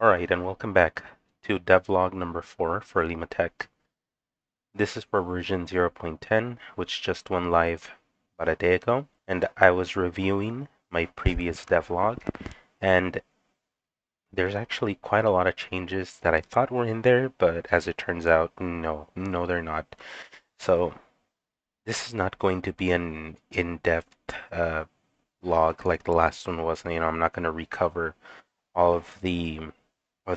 Alright, and welcome back to devlog number 4 for LimaTech. This is for version 0.10, which just went live about a day ago, and I was reviewing my previous devlog, and there's actually quite a lot of changes that I thought were in there, but as it turns out, no, they're not. So this is not going to be an in-depth log like the last one was. I'm not going to recover all of the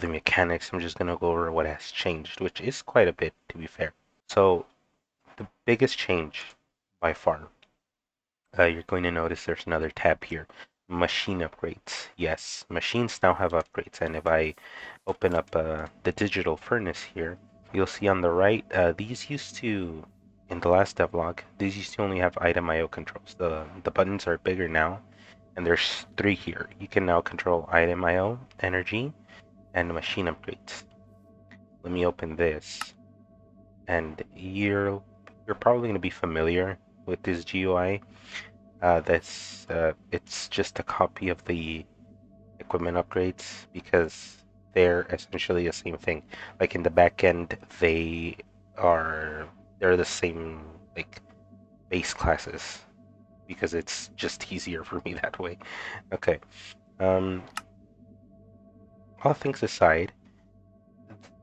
mechanics. I'm just going to go over what has changed, which is quite a bit, to be fair. So, the biggest change by far, you're going to notice there's another tab here. Machine upgrades. Yes, machines now have upgrades. And if I open up the digital furnace here, you'll see on the right, these used to, in the last devlog, these used to only have item IO controls. The buttons are bigger now, and there's 3 here. You can now control item IO, energy, and machine upgrades. Let me open this, and you're probably going to be familiar with this GUI. It's just a copy of the equipment upgrades because they're essentially the same thing. Like in the back end, are they're the same like base classes because it's just easier for me that way. Okay. Um, all things aside,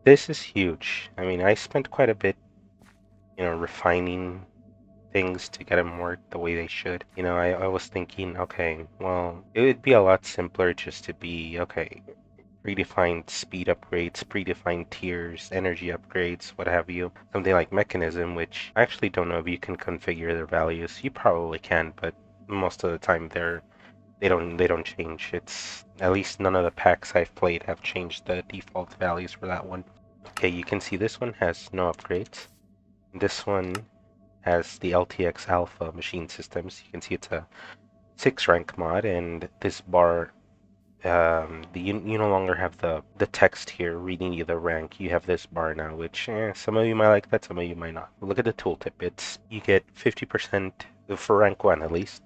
this is huge. I mean, I spent quite a bit, refining things to get them work the way they should. I was thinking, okay, well, it would be a lot simpler just to be, okay, predefined speed upgrades, predefined tiers, energy upgrades, what have you. Something like mechanism, which I actually don't know if you can configure their values. You probably can, but most of the time they don't change. It's at least none of the packs I've played have changed the default values for that one. Okay, you can see this one has no upgrades. This one has the LTX Alpha machine systems. You can see it's a 6 rank mod, and this bar, you no longer have the text here reading you the rank. You have this bar now, which some of you might like that, some of you might not. Look at the tooltip. You get 50% for rank 1 at least,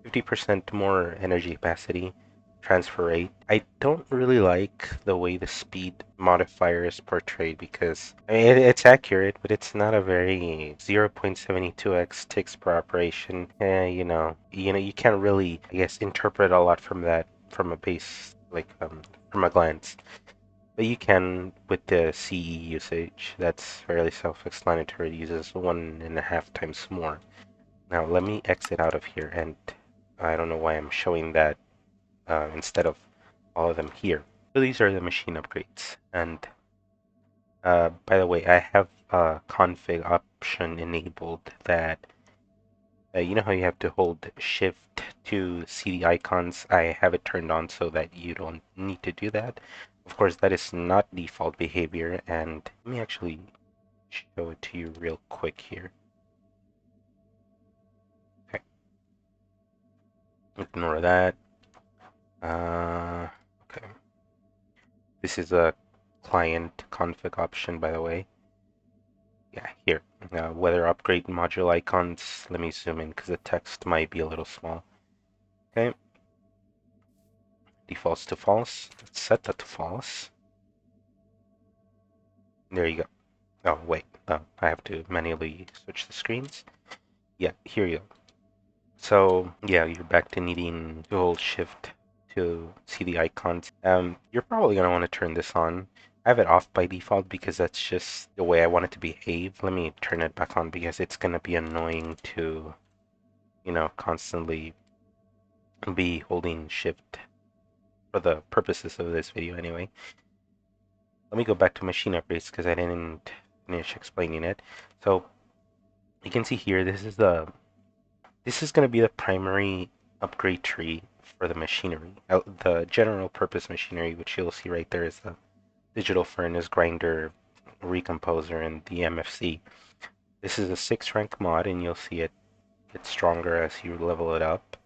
50% more energy capacity, transfer rate. I don't really like the way the speed modifier is portrayed because I mean it's accurate, but it's not a very 0.72x ticks per operation. You can't really, I guess, interpret a lot from that from a base like from a glance. But you can with the CE usage. That's fairly self-explanatory. It uses 1.5 times more. Now let me exit out of here, and I don't know why I'm showing that instead of all of them here. So these are the machine upgrades. And by the way, I have a config option enabled that, you know how you have to hold shift to see the icons? I have it turned on so that you don't need to do that. Of course, that is not default behavior, and let me actually show it to you real quick here. Okay, ignore that. Okay, this is a client config option, by the way. Yeah, here. Weather upgrade module icons. Let me zoom in because the text might be a little small. Okay. Defaults to false. Let's set that to false. There you go. Oh, wait. I have to manually switch the screens. Yeah, here you go. So, yeah, you're back to needing to hold shift to see the icons. You're probably going to want to turn this on. I have it off by default because that's just the way I want it to behave. Let me turn it back on because it's going to be annoying to, constantly be holding shift for the purposes of this video anyway. Let me go back to machine upgrades because I didn't finish explaining it. So you can see here, this is going to be the primary upgrade tree for the machinery. The general purpose machinery, which you'll see right there, is the digital furnace, grinder, recomposer, and the MFC. This is a 6 rank mod, and you'll see it gets stronger as you level it up.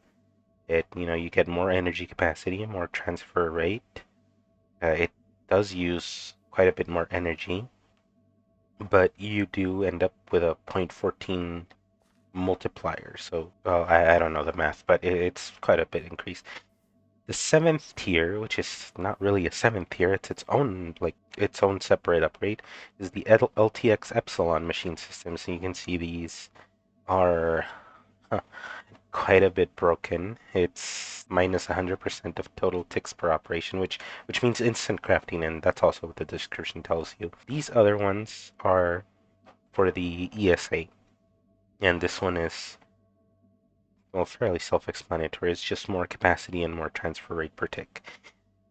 You get more energy capacity, more transfer rate. It does use quite a bit more energy, but you do end up with a 0.14 multiplier. So, well, I don't know the math, but it's quite a bit increased. The seventh tier, which is not really a seventh tier, it's its own its own separate upgrade, is the LTX Epsilon machine system. So you can see these are quite a bit broken. It's minus 100% of total ticks per operation, which means instant crafting, and that's also what the description tells you. These other ones are for the ESA, and this one is, well, fairly self-explanatory. It's just more capacity and more transfer rate per tick.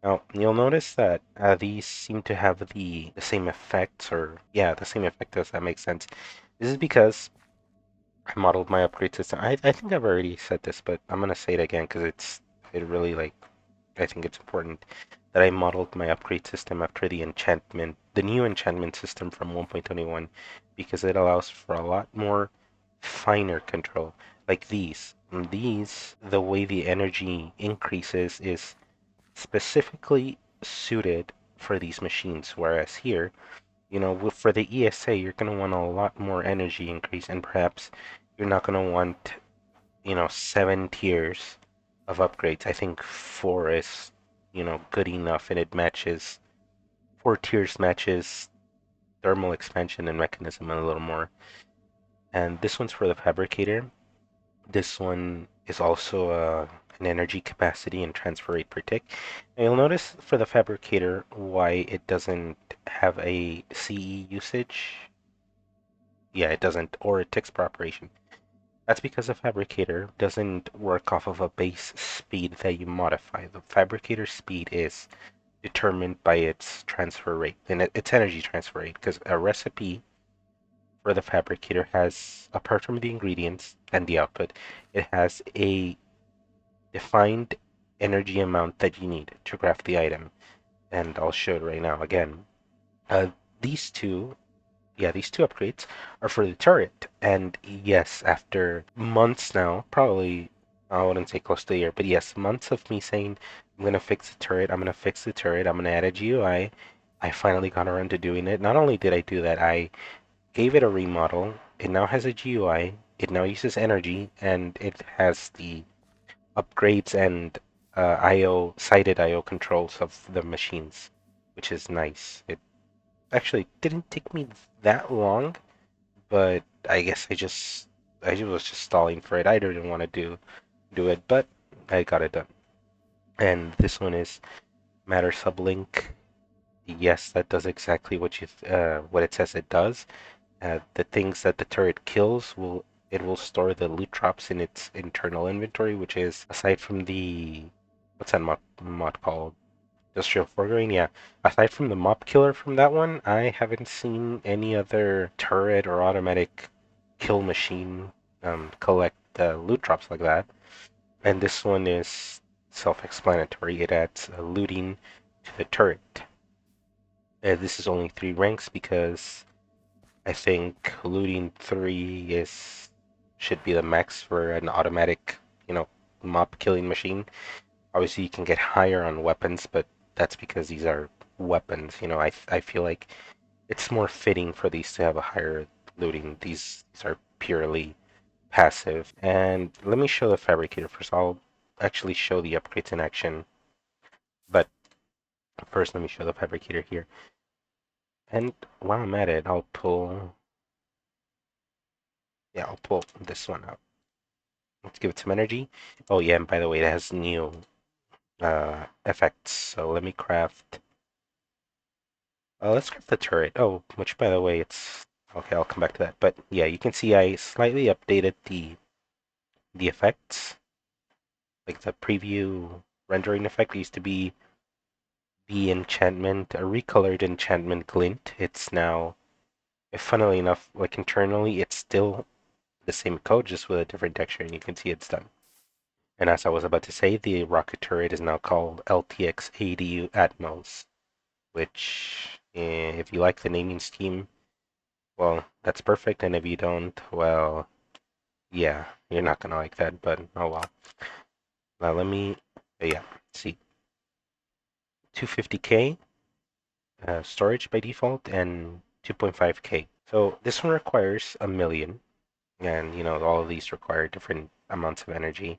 Now, you'll notice that these seem to have the same effects, or yeah, the same effect, does that make sense? This is because I modeled my upgrade system. I think I've already said this, but I'm gonna say it again because it really I think it's important that I modeled my upgrade system after the new enchantment system from 1.21, because it allows for a lot more finer control. Like these. These, the way the energy increases is specifically suited for these machines, whereas here, for the ESA, you're going to want a lot more energy increase, and perhaps you're not going to want, 7 tiers of upgrades. I think 4 is, good enough, and it matches, 4 tiers matches thermal expansion and mechanism a little more. And this one's for the fabricator. This one is also an energy capacity and transfer rate per tick. And you'll notice for the fabricator why it doesn't have a CE usage. Yeah, it doesn't, or it ticks per operation. That's because the fabricator doesn't work off of a base speed that you modify. The fabricator speed is determined by its transfer rate and its energy transfer rate, because a recipe for the fabricator has, apart from the ingredients and the output, it has a defined energy amount that you need to craft the item. And I'll show it right now again. Uh, these two, yeah, these two upgrades are for the turret. And yes, after months now, probably, I wouldn't say close to a year, but yes, months of me saying, I'm going to fix the turret, I'm going to fix the turret, I'm going to add a GUI, I finally got around to doing it. Not only did I do that, I gave it a remodel. It now has a GUI, it now uses energy, and it has the upgrades and IO sighted IO controls of the machines, which is nice. It actually didn't take me that long, but I guess I was just stalling for it. I didn't want to do it, but I got it done. And this one is Matter Sublink. Yes, that does exactly what it says it does. The things that the turret kills will store the loot drops in its internal inventory, which is, aside from the, what's that mod called? Industrial foregoing, yeah. Aside from the mop killer from that one, I haven't seen any other turret or automatic kill machine collect loot drops like that. And this one is self-explanatory. It adds looting to the turret. This is only 3 ranks because I think looting 3 is should be the max for an automatic, you know, mob killing machine. Obviously, you can get higher on weapons, but that's because these are weapons. I feel like it's more fitting for these to have a higher looting. These are purely passive. And let me show the fabricator first. I'll actually show the upgrades in action, but first let me show the fabricator here. And while I'm at it, I'll pull this one out. Let's give it some energy. Oh yeah, and by the way, it has new effects. So let me craft. Let's craft the turret. Oh, which by the way, it's okay. I'll come back to that. But yeah, you can see I slightly updated the effects. Like the preview rendering effect used to be the enchantment, a recolored enchantment glint. It's now, funnily enough, like internally, it's still the same code, just with a different texture, and you can see it's done. And as I was about to say, the rocket turret is now called LTX ADU Atmos, which, if you like the naming scheme, well, that's perfect. And if you don't, well, yeah, you're not gonna like that, but oh well. Now let me, yeah, see, 250K storage by default and 2.5K. So this one requires a million, and all of these require different amounts of energy.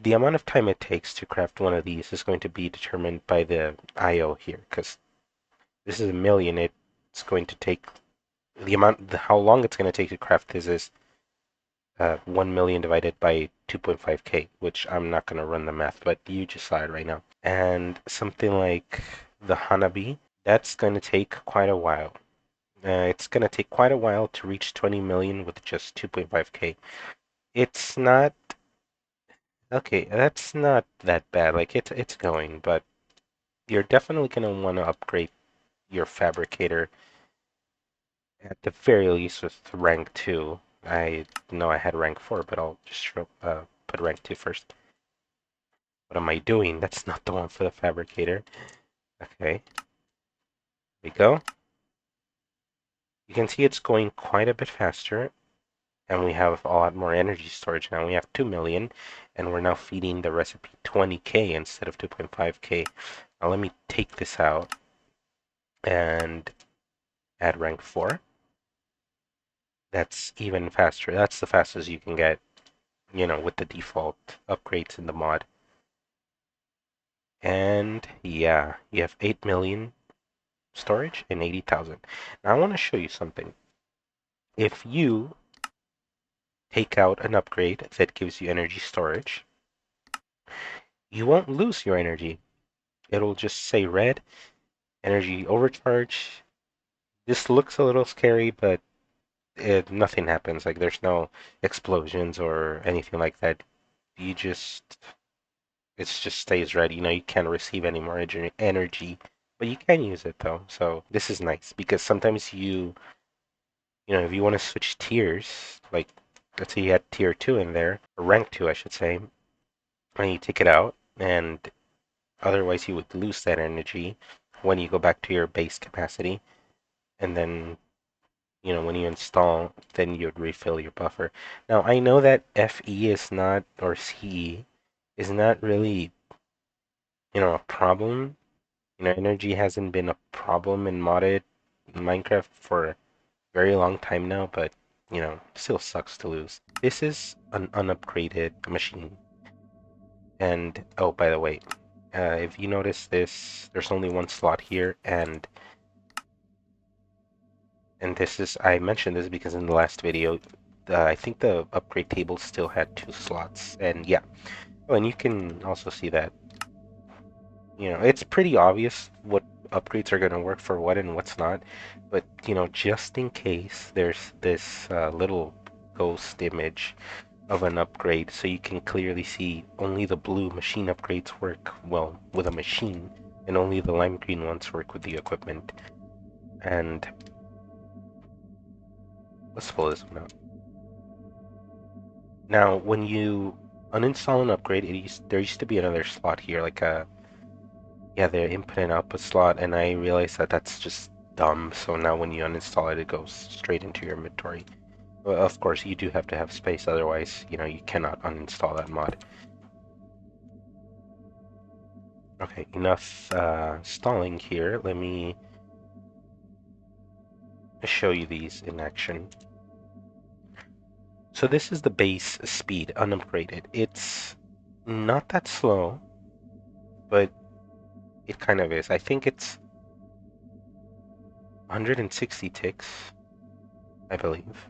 the amount of time it takes to craft one of these is going to be determined by the IO here, because this is a million. It's going to take how long it's going to take to craft this is 1 million divided by 2.5k, which I'm not going to run the math, but you just saw it right now. And something like the Hanabi, that's going to take quite a while. It's going to take quite a while to reach 20 million with just 2.5k. It's not okay. That's not that bad. Like it's going, but you're definitely going to want to upgrade your fabricator at the very least with rank 2. I know I had rank 4, but I'll just put rank 2 first. What am I doing? That's not the one for the fabricator. Okay, here we go. You can see it's going quite a bit faster, and we have a lot more energy storage now. We have 2 million, and we're now feeding the recipe 20k instead of 2.5k. Now let me take this out and add rank 4. That's even faster. That's the fastest you can get, with the default upgrades in the mod. And yeah, you have 8 million storage and 80,000. Now I want to show you something. If you take out an upgrade that gives you energy storage, you won't lose your energy. It'll just say red, energy overcharge. This looks a little scary, but nothing happens. Like there's no explosions or anything like that. You just, it just stays red. You can't receive any more energy, but you can use it though. So this is nice because sometimes if you want to switch tiers, like let's say you had tier 2 in there, or rank 2, I should say, and you take it out, and otherwise you would lose that energy when you go back to your base capacity, and then, when you install, then you'd refill your buffer. Now, I know that FE is not, or CE is not really, a problem. Energy hasn't been a problem in modded Minecraft for very long time now, but still sucks to lose. This is an unupgraded machine. And oh, by the way, if you notice this, there's only one slot here, and this is, I mentioned this because in the last video, I think the upgrade table still had 2 slots, and yeah. Oh, and you can also see that, it's pretty obvious what upgrades are going to work for what and what's not, but just in case there's this little ghost image of an upgrade, so you can clearly see only the blue machine upgrades work well with a machine, and only the lime green ones work with the equipment. And let's pull this one out. Now, when you uninstall an upgrade, there used to be another slot here, like the input and output slot, and I realized that that's just dumb. So now when you uninstall it, it goes straight into your inventory. Well, of course, you do have to have space, otherwise, you cannot uninstall that mod. Okay, enough stalling here. Let me show you these in action. So this is the base speed, unupgraded. It's not that slow, but it kind of is. I think it's 160 ticks, I believe.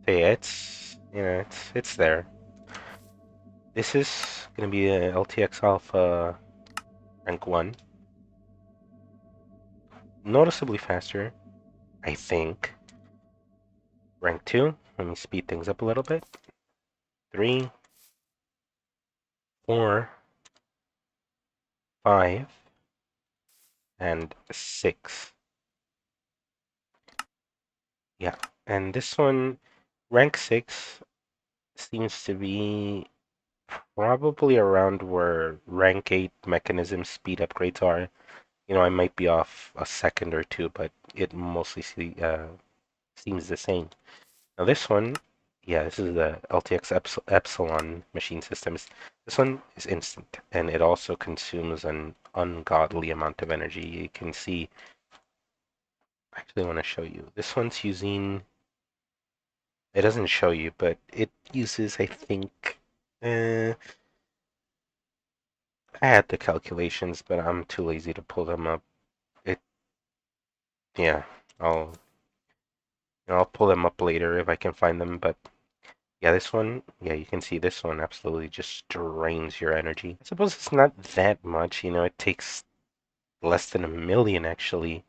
So yeah, it's there. This is gonna be a LTX Alpha rank 1. Noticeably faster, I think. Rank 2, let me speed things up a little bit. 3, 4, 5, and 6. Yeah, and this one, rank 6, seems to be probably around where rank 8 mechanism speed upgrades are. I might be off a second or two, but it mostly seems the same. Now this one, yeah, this is the LTX Epsilon machine systems. This one is instant, and it also consumes an ungodly amount of energy. You can see, I actually want to show you. This one's using, it doesn't show you, but it uses, I think, Eh, I had the calculations, but I'm too lazy to pull them up. It, yeah, I'll, I'll pull them up later if I can find them. But yeah, this one, yeah, you can see this one absolutely just drains your energy. I suppose it's not that much, it takes less than 1 million actually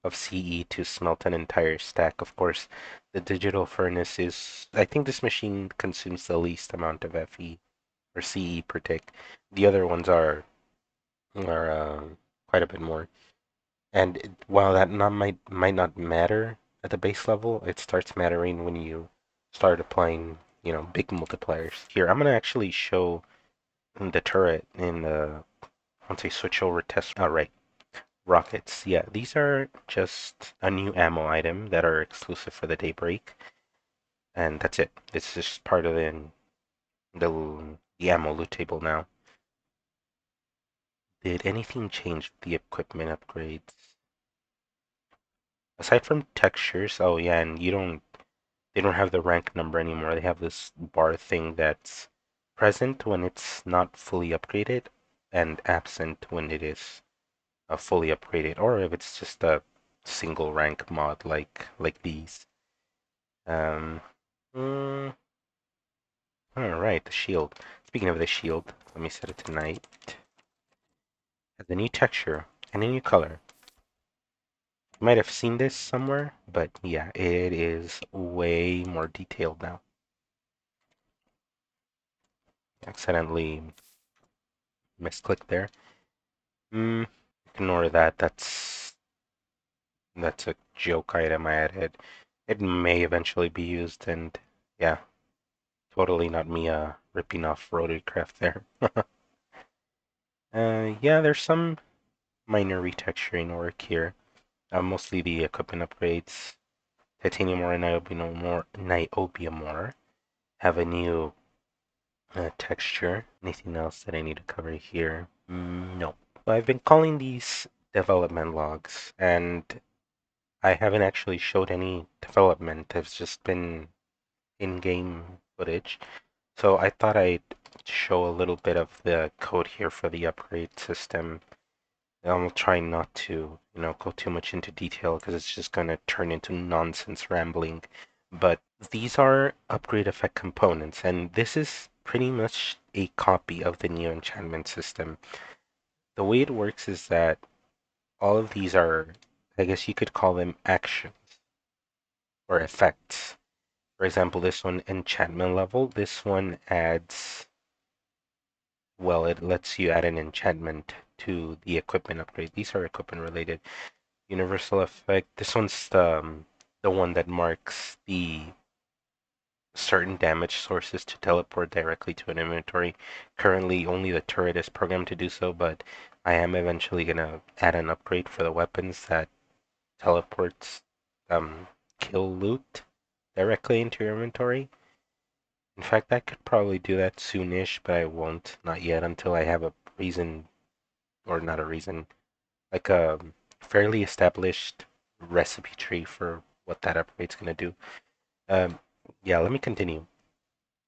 of CE to smelt an entire stack. Of course, the digital furnace is, I think this machine consumes the least amount of FE or CE per tick. The other ones are quite a bit more. And while that not might not matter at the base level, it starts mattering when you start applying, big multipliers. Here, I'm gonna actually show the turret in the once I switch over test. All right, rockets. Yeah, these are just a new ammo item that are exclusive for the Daybreak, and that's it. This is just part of the ammo loot table now. Did anything change with the equipment upgrades? Aside from textures, oh yeah, and they don't have the rank number anymore. They have this bar thing that's present when it's not fully upgraded and absent when it is fully upgraded, or if it's just a single rank mod like these. Um, mm, all right, the shield. Speaking of the shield, let me set it to night. Has a new texture and a new color. You might have seen this somewhere, but yeah, it is way more detailed now. Accidentally misclicked there. Mm, ignore that. That's a joke item I added. It may eventually be used, and yeah, totally not me ripping off Rotorcraft there. Yeah, there's some minor retexturing work here. Mostly the equipment upgrades. Titanium ore and niobium ore have a new texture. Anything else that I need to cover here? No. I've been calling these development logs, and I haven't actually showed any development. It's just been in-game footage. So I thought I'd show a little bit of the code here for the upgrade system. I'm trying not to, go too much into detail because it's just going to turn into nonsense rambling. But these are upgrade effect components, and this is pretty much a copy of the Neo enchantment system. The way it works is that all of these are, I guess you could call them actions or effects. For example, this one, enchantment level, this one adds, well, it lets you add an enchantment to the equipment upgrade. These are equipment related. Universal effect, this one's the one that marks the certain damage sources to teleport directly to an inventory. Currently, only the turret is programmed to do so, but I am eventually gonna add an upgrade for the weapons that teleports um, kill loot directly into your inventory. In fact, I could probably do that soonish, but I won't. Not yet until I have a reason, or not a reason, like a fairly established recipe tree for what that upgrade's gonna do. Um, yeah, let me continue.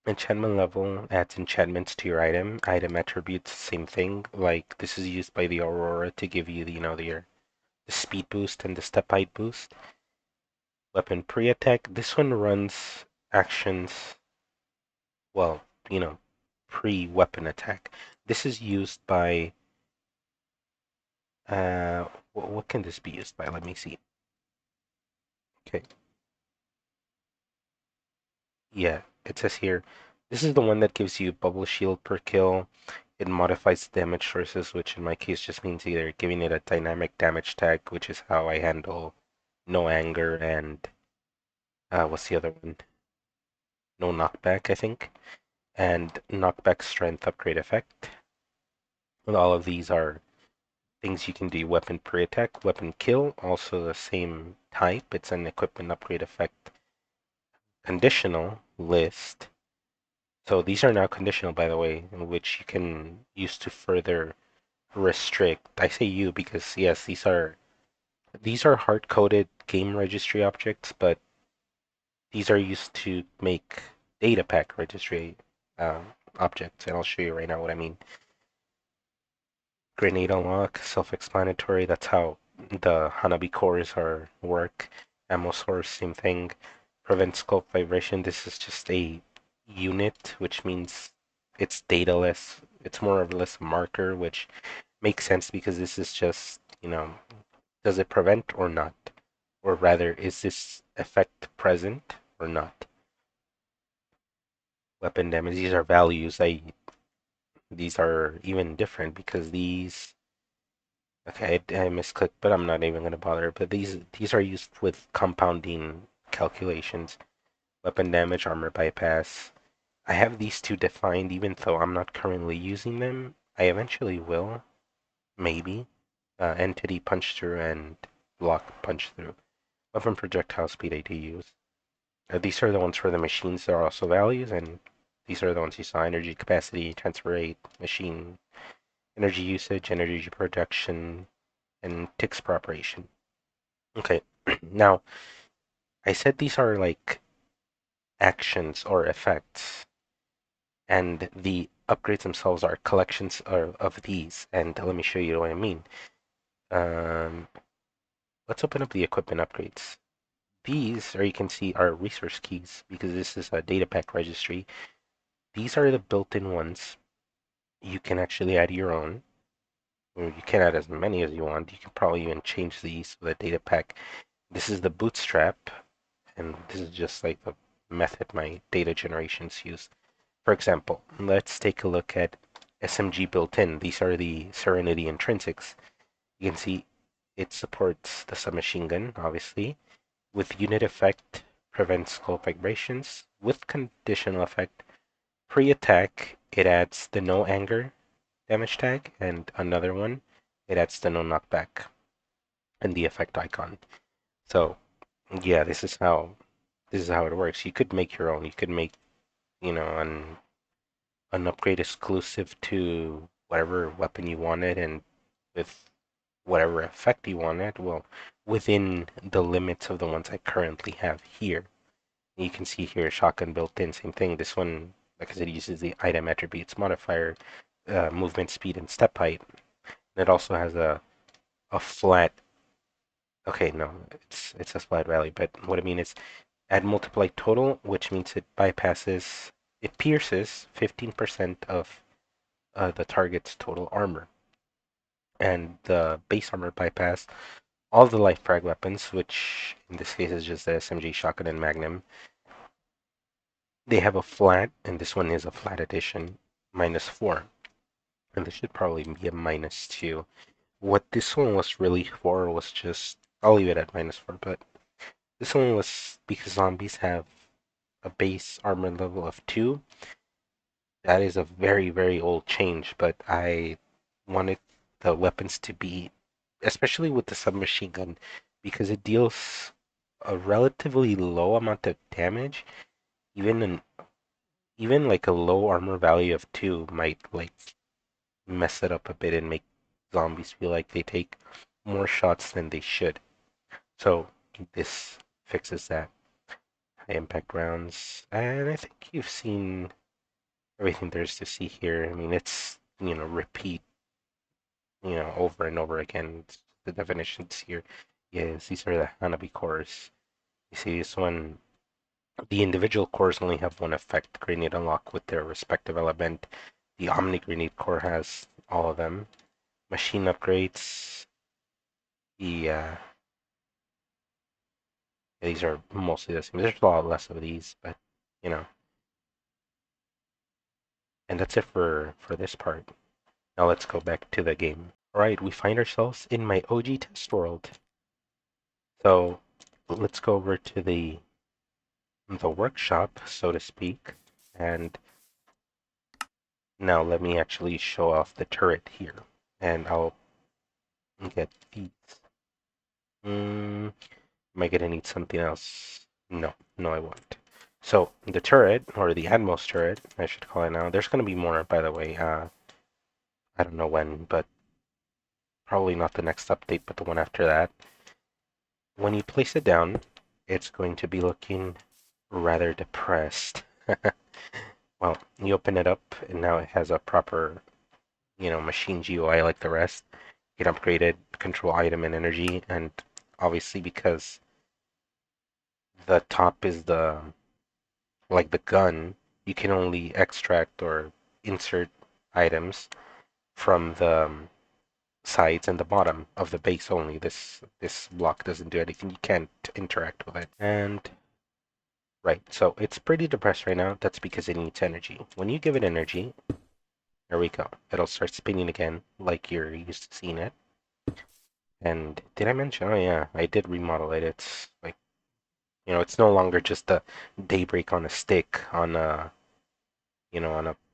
Enchantment level adds enchantments to your item. Item attributes, same thing. Like this is used by the Aurora to give you the speed boost and the step height boost. Weapon pre-attack. This one runs actions, well, pre-weapon attack. This is used by what can this be used by? Let me see. Okay, yeah, it says here. This is the one that gives you bubble shield per kill. It modifies damage sources, which in my case just means either giving it a dynamic damage tag, which is how I handle no anger and what's the other one? No knockback, I think, and knockback strength upgrade effect. And all of these are things you can do. Weapon pre-attack, weapon kill, also the same type. It's an equipment upgrade effect. Conditional list. So these are now conditional, by the way, which you can use to further restrict. I say you because yes, these are hard-coded game registry objects, but these are used to make data pack registry object, and I'll show you right now what I mean. Grenade unlock, self-explanatory. That's how the Hanabi cores are work. Ammo source, same thing. Prevent scope vibration. This is just a unit, which means it's dataless. It's more or less a marker, which makes sense because this is just, does it prevent or not? Or rather, is this effect present or not? Weapon damage. These are values. These are even different because these. Okay, I misclicked, but I'm not even going to bother. But these are used with compounding calculations. Weapon damage, armor bypass. I have these two defined, even though I'm not currently using them. I eventually will, maybe. Entity punch through and block punch through. Weapon projectile speed I do use. These are the ones for the machines that are also values, and these are the ones you saw: energy capacity, transfer rate, machine energy usage, energy production, and ticks per operation. Okay, now I said these are like actions or effects, and the upgrades themselves are collections of these. And let me show you what I mean. Um, let's open up the equipment upgrades. These, or you can see, are resource keys because this is a data pack registry. These are the built-in ones. You can actually add your own. Or you can add as many as you want. You can probably even change these with a data pack. This is the bootstrap, and this is just like the method my data generations use. For example, let's take a look at SMG built-in. These are the Serenity intrinsics. You can see it supports the submachine gun, obviously, with unit effect, prevents skull vibrations, with conditional effect, pre-attack, it adds the no anger damage tag, and another one, it adds the no knockback and the effect icon. So yeah, this is how it works. You could make your own. You could make, an upgrade exclusive to whatever weapon you wanted and with whatever effect you wanted. Well, within the limits of the ones I currently have here. You can see here shotgun built in, same thing. This one, like I said, uses the item attributes modifier, movement speed, and step height. And it also has a flat. Okay, no, it's a flat value, but what I mean is add multiply total, which means it pierces 15% of the target's total armor. And the base armor bypass all the light frag weapons, which in this case is just the SMG, shotgun, and magnum. They have a flat, and this one is a flat addition, -4. And this should probably be a -2. What this one was really for was just, I'll leave it at -4, but this one was because zombies have a base armor level of 2. That is a very, very old change, but I wanted the weapons to be, especially with the submachine gun, because it deals a relatively low amount of damage. Even an even like a low armor value of 2 might like mess it up a bit and make zombies feel like they take more shots than they should. So this fixes that. High impact rounds, and I think you've seen everything there is to see here. I mean, it's repeat over and over again. The definitions here. Yes, these are the Hanabi cores. You see this one. The individual cores only have one effect, grenade unlock with their respective element. The Omni Grenade core has all of them. Machine upgrades. The these are mostly the same. There's a lot less of these, but you know. And that's it for this part. Now let's go back to the game. All right, we find ourselves in my OG test world. So let's go over to the workshop, so to speak, and now let me actually show off the turret here, and I'll get these. Am I gonna need something else? No, no, I won't. So the turret, or the Atmos turret, I should call it now. There's gonna be more, by the way. I don't know when, but probably not the next update, but the one after that. When you place it down, it's going to be looking rather depressed. Well, you open it up, and now it has a proper, machine GUI like the rest. You can upgrade it, control item and energy, and obviously because the top is the gun, you can only extract or insert items from the sides and the bottom of the base only. This block doesn't do anything. You can't interact with it. And right, so it's pretty depressed right now. That's because it needs energy. When you give it energy, there we go. It'll start spinning again, like you're used to seeing it. And did I mention? Oh yeah, I did remodel it. It's like, it's no longer just a daybreak on a stick on a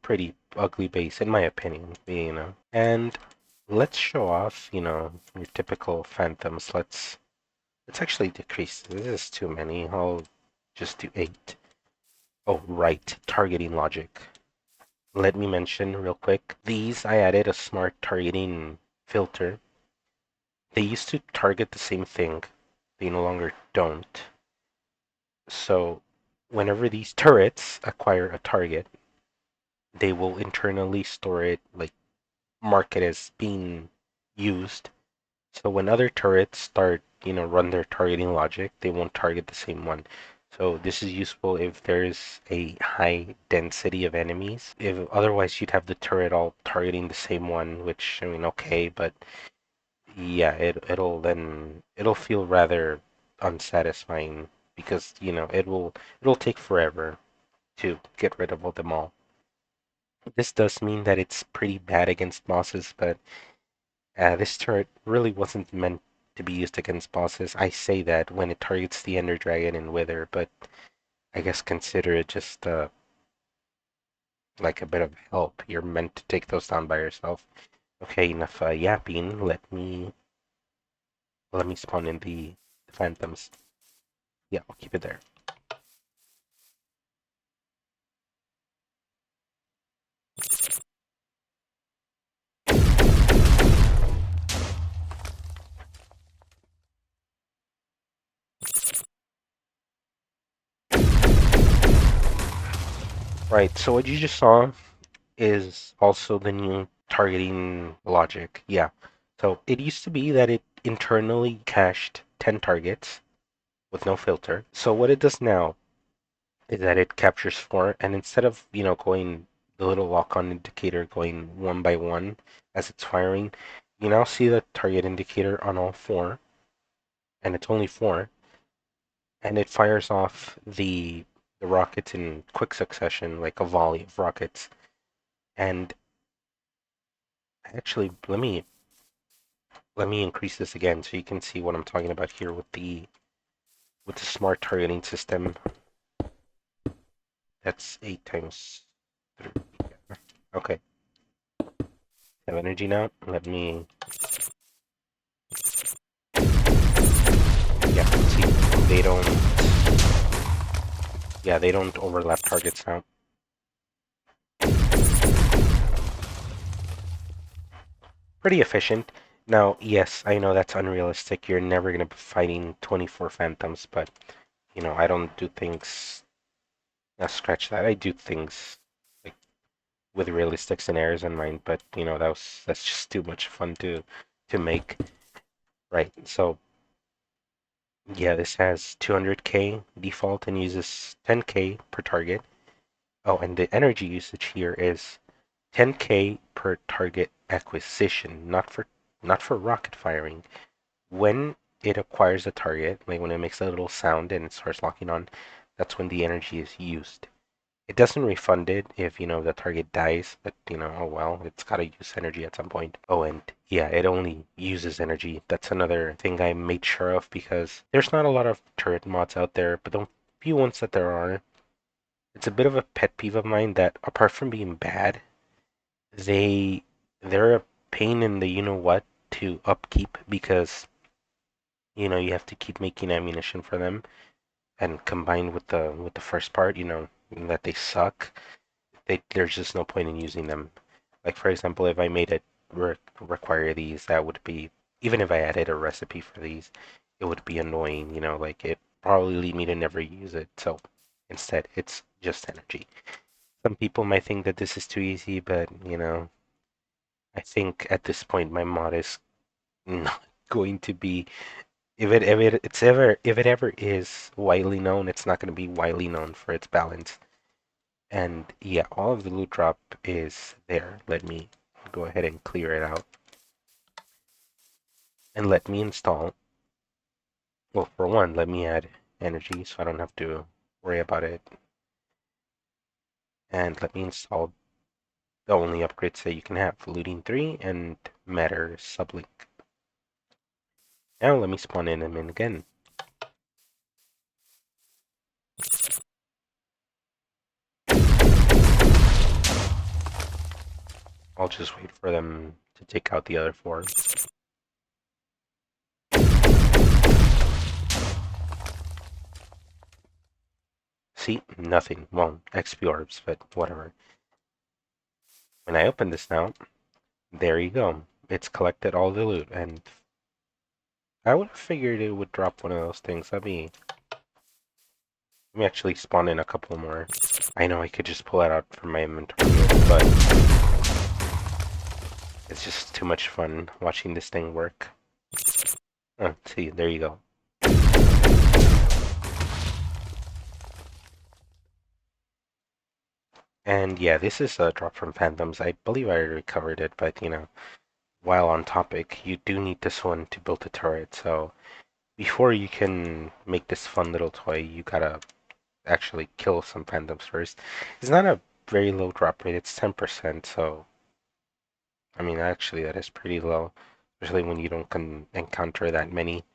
pretty ugly base, in my opinion. And let's show off, your typical phantoms. Let's actually decrease. This is too many. I'll just do 8. Oh, right, targeting logic. Let me mention real quick. These, I added a smart targeting filter. They used to target the same thing. They no longer don't. So whenever these turrets acquire a target, they will internally store it, like mark it as being used. So when other turrets start, run their targeting logic, they won't target the same one. So this is useful if there's a high density of enemies. If otherwise you'd have the turret all targeting the same one, which I mean, okay, but yeah, it'll feel rather unsatisfying because it'll take forever to get rid of them all. This does mean that it's pretty bad against bosses, but this turret really wasn't meant to be used against bosses. I say that when it targets the Ender Dragon and Wither, but I guess consider it just like a bit of help. You're meant to take those down by yourself. Okay, enough yapping. Let me spawn in the phantoms. Yeah, I'll keep it there. Right, so what you just saw is also the new targeting logic. Yeah. So it used to be that it internally cached 10 targets with no filter. So what it does now is that it captures 4, and instead of, going the little lock-on indicator going one by one as it's firing, you now see the target indicator on all 4, and it's only 4, and it fires off the rockets in quick succession, like a volley of rockets. And actually, let me increase this again so you can see what I'm talking about here with the smart targeting system. That's 8 times 3. Okay, I have energy now. Yeah, see, they don't, yeah, they don't overlap targets now. Pretty efficient. Now, yes, I know that's unrealistic. You're never going to be fighting 24 phantoms, but, I don't do things, scratch that. I do things like with realistic scenarios in mind, but, that's just too much fun to make. Right, so, yeah, this has 200k default and uses 10k per target. Oh, and the energy usage here is 10k per target acquisition, not for rocket firing. When it acquires a target, like when it makes a little sound and it starts locking on, that's when the energy is used. It doesn't refund it if, the target dies, but, oh well, it's gotta use energy at some point. Oh, and yeah, it only uses energy. That's another thing I made sure of because there's not a lot of turret mods out there, but the few ones that there are, it's a bit of a pet peeve of mine that apart from being bad, they they're a pain in the what to upkeep because you have to keep making ammunition for them, and combined with the first part, that they suck. There's just no point in using them. Like for example, if I made it require these, that would be, even if I added a recipe for these, it would be annoying. Like it probably lead me to never use it. So instead, it's just energy. Some people might think that this is too easy, but I think at this point my mod is not going to be if it ever is widely known, it's not going to be widely known for its balance. And yeah, all of the loot drop is there. Let me go ahead and clear it out. And let me install, well, for one, let me add energy so I don't have to worry about it. And let me install the only upgrades that you can have, looting 3 and matter sublink. Now let me spawn in them in again. I'll just wait for them to take out the other 4. See, nothing. Well, XP orbs, but whatever. When I open this now, there you go. It's collected all the loot, and I would have figured it would drop one of those things. Let me actually spawn in a couple more. I know I could just pull that out from my inventory, but it's just too much fun watching this thing work. Oh, see, there you go. And yeah, this is a drop from Phantoms. I believe I already covered it, but while on topic, you do need this one to build a turret. So before you can make this fun little toy, you gotta actually kill some Phantoms first. It's not a very low drop rate, it's 10%, so I mean, actually, that is pretty low, especially when you don't encounter that many.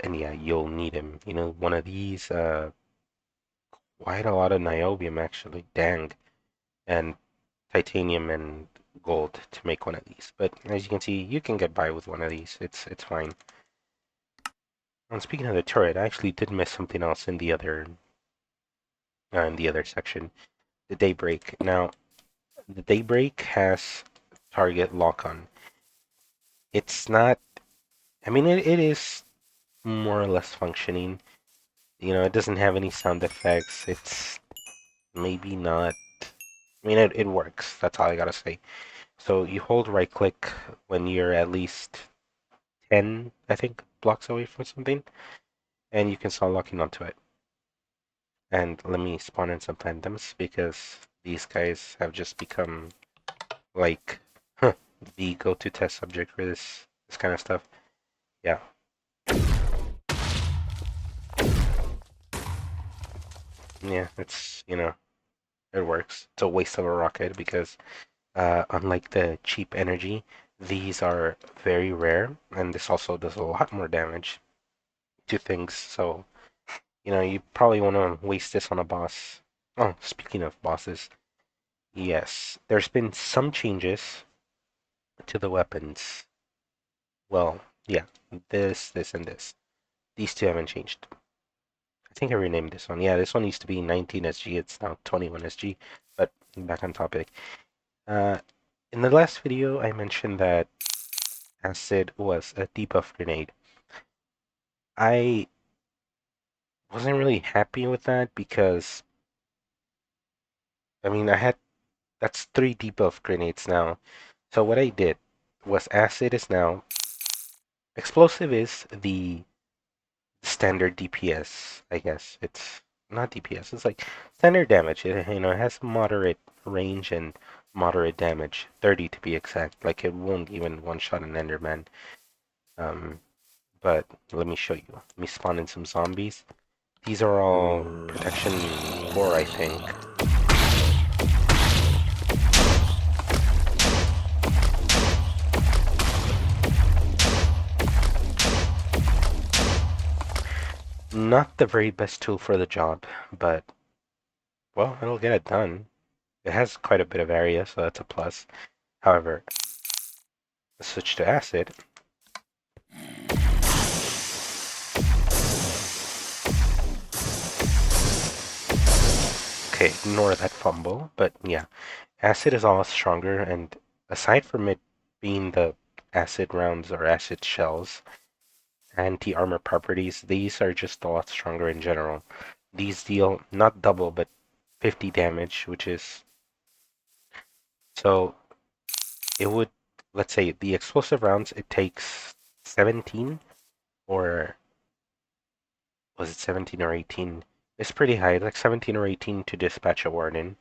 And yeah, you'll need him. One of these, quite a lot of niobium actually, dang, and titanium and gold to make one of these. But as you can see, you can get by with one of these. It's fine. And speaking of the turret, I actually did miss something else in the other section, the Daybreak. Now, the Daybreak has target lock-on. It's not. I mean, it is more or less functioning. It doesn't have any sound effects. It's maybe not. I mean, it works. That's all I gotta say. So you hold right click when you're at least 10, I think, blocks away from something, and you can start locking onto it. And let me spawn in some phantoms because these guys have just become like the go-to test subject for this kind of stuff. Yeah. Yeah, it works. It's a waste of a rocket because unlike the cheap energy, these are very rare, and this also does a lot more damage to things. So, you probably want to waste this on a boss. Oh, speaking of bosses, yes, there's been some changes to the weapons. Well, yeah, this, and this. These two haven't changed. I think I renamed this one. Yeah, this one used to be 19 SG. It's now 21 SG. But back on topic. Uh, in the last video, I mentioned that acid was a debuff grenade. I wasn't really happy with that because, I mean, that's 3 debuff grenades now. So what I did was acid is now, explosive is the standard DPS, I guess. It's not DPS, it's like standard damage. It has moderate range and moderate damage, 30 to be exact. Like it won't even one-shot an Enderman. Um, but let me show you. Let me spawn in some zombies. These are all protection 4, I think. Not the very best tool for the job, but, well, it'll get it done. It has quite a bit of area, so that's a plus. However, let's switch to acid. Okay, ignore that fumble, but yeah, acid is a lot stronger, and aside from it being the acid rounds or acid shells, anti-armor properties, these are just a lot stronger in general. These deal not double, but 50 damage, which is so it would, let's say the explosive rounds, it takes 17 or was it 17 or 18? It's pretty high, like 17 or 18 to dispatch a warden,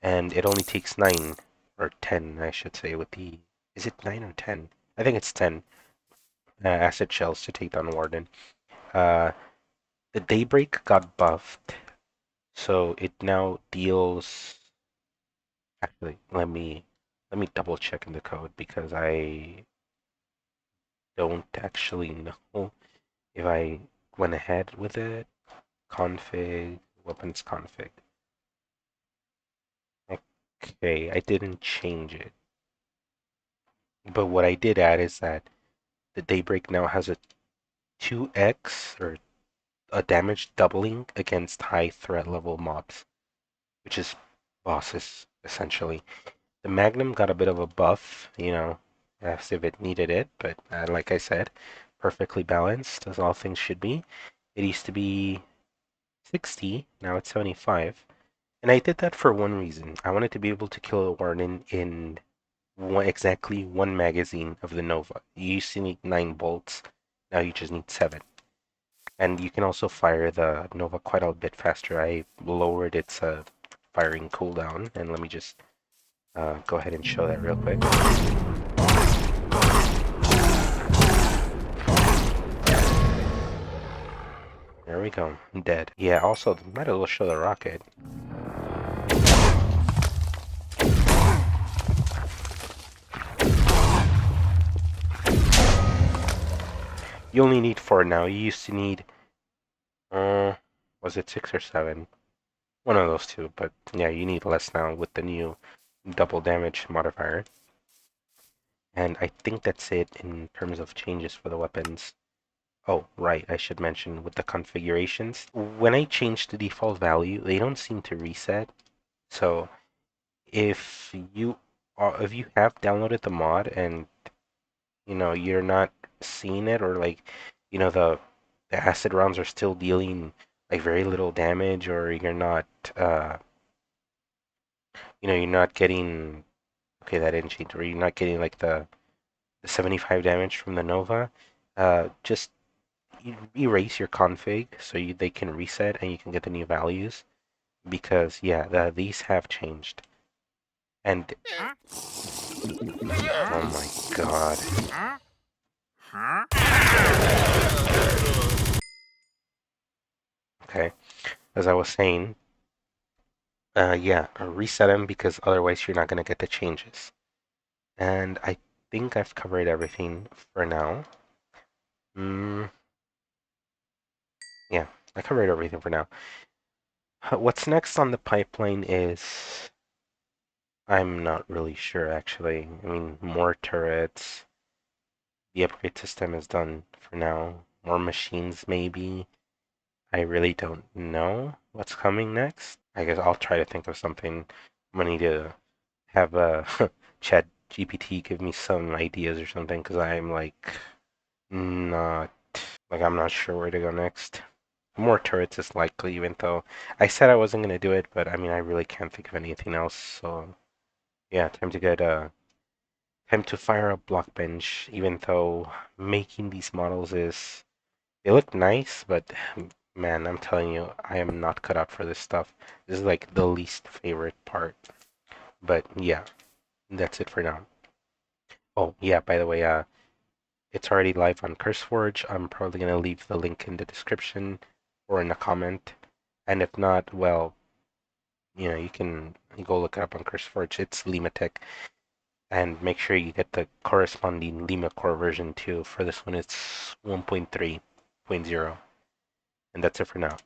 and it only takes 9 or 10, I should say, with the. Is it 9 or 10? I think it's 10 acid shells to take down warden. Uh, the Daybreak got buffed, so it now deals. Actually, let me double check in the code because I don't actually know if I went ahead with it. Config, weapons config. Okay, I didn't change it. But what I did add is that the Daybreak now has a 2x or a damage doubling against high threat level mobs, which is bosses, essentially. The Magnum got a bit of a buff, as if it needed it, but like I said, perfectly balanced, as all things should be. It used to be 60, now it's 75. And I did that for one reason. I wanted to be able to kill a warden in exactly one magazine of the Nova. You used to need 9 bolts, now you just need 7. And you can also fire the Nova quite a bit faster. I lowered its firing cooldown, and let me just go ahead and show that real quick. There we go. I'm dead. Yeah, also, might as well show the rocket. You only need 4 now. You used to need, was it 6 or 7? One of those two, but yeah, you need less now with the new double damage modifier. And I think that's it in terms of changes for the weapons. Oh, right, I should mention with the configurations. When I change the default value, they don't seem to reset. So if you have downloaded the mod and you're not seeing it, or like the acid rounds are still dealing like very little damage, or uh you're not getting, okay, that didn't change, or you're not getting like the 75 damage from the Nova, just erase your config so they can reset and you can get the new values, because yeah, these have changed. And oh my god. Okay, as I was saying, yeah, reset them because otherwise you're not going to get the changes. And I think I've covered everything for now. Mm, yeah, I covered everything for now. What's next on the pipeline is I'm not really sure actually. I mean, more turrets. The upgrade system is done for now. More machines maybe. I really don't know what's coming next. I guess I'll try to think of something. I'm gonna need to have Chat GPT give me some ideas or something, because I'm like not I'm not sure where to go next. More turrets is likely, even though I said I wasn't gonna do it, but I mean I really can't think of anything else. So yeah, time to fire up Blockbench, even though making these models they look nice, but man, I'm telling you, I am not cut out for this stuff. This is like the least favorite part. But yeah, that's it for now. Oh yeah, by the way, it's already live on CurseForge. I'm probably gonna leave the link in the description or in a comment. And if not, well, you can go look it up on CurseForge. It's LimaTech. And make sure you get the corresponding Lima Core version too. For this one, it's 1.3.0. And that's it for now.